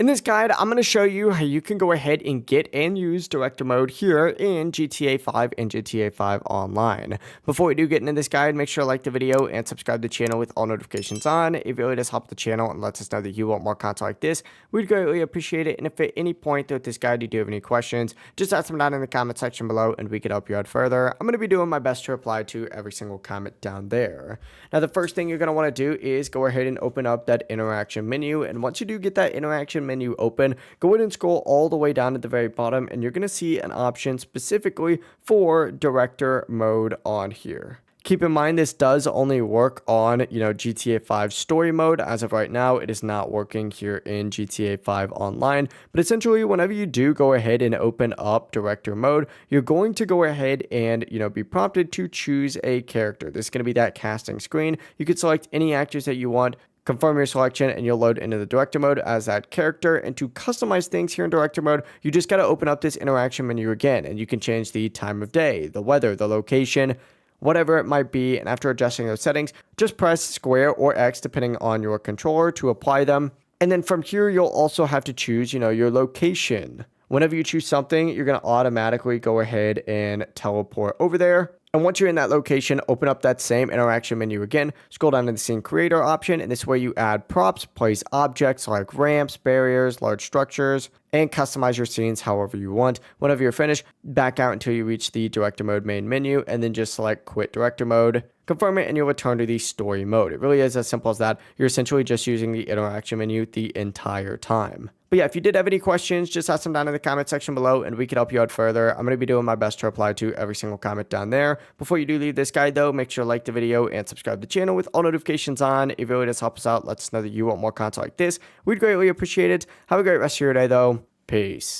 In this guide, I'm going to show you how you can go ahead and get and use director mode here in GTA 5 and GTA 5 Online. Before we do get into this guide, make sure to like the video and subscribe to the channel with all notifications on. It really does help the channel and lets us know that you want more content like this. We'd greatly appreciate it. And if at any point throughout this guide you do have any questions, just ask them down in the comment section below and we can help you out further. I'm going to be doing my best to reply to every single comment down there. Now, the first thing you're going to want to do is go ahead and open up that interaction menu. And once you do get that interaction menu open, go ahead and scroll all the way down at the very bottom and you're going to see an option specifically for director mode on here. Keep in mind this does only work on, GTA 5 story mode. As of right now, it is not working here in GTA 5 Online. But essentially, whenever you do go ahead and open up director mode, you're going to go ahead and, be prompted to choose a character. This is going to be that casting screen. You can select any actors that you want. Confirm your selection and you'll load into the director mode as that character. And to customize things here in director mode, you just got to open up this interaction menu again, and you can change the time of day, the weather, the location, whatever it might be. And after adjusting those settings, just press square or X depending on your controller to apply them. And then from here, you'll also have to choose, your location. Whenever you choose something, you're going to automatically go ahead and teleport over there. And once you're in that location, open up that same interaction menu again, scroll down to the scene creator option, and this way you add props, place objects like ramps, barriers, large structures, and customize your scenes however you want. Whenever you're finished, back out until you reach the director mode main menu, and then just select quit director mode. Confirm it and you'll return to the story mode. It really is as simple as that. You're essentially just using the interaction menu the entire time. But yeah, if you did have any questions, just ask them down in the comment section below and we can help you out further. I'm going to be doing my best to reply to every single comment down there. Before you do leave this guide though, make sure to like the video and subscribe to the channel with all notifications on. It really does help us out. Let us know that you want more content like this. We'd greatly appreciate it. Have a great rest of your day though. Peace.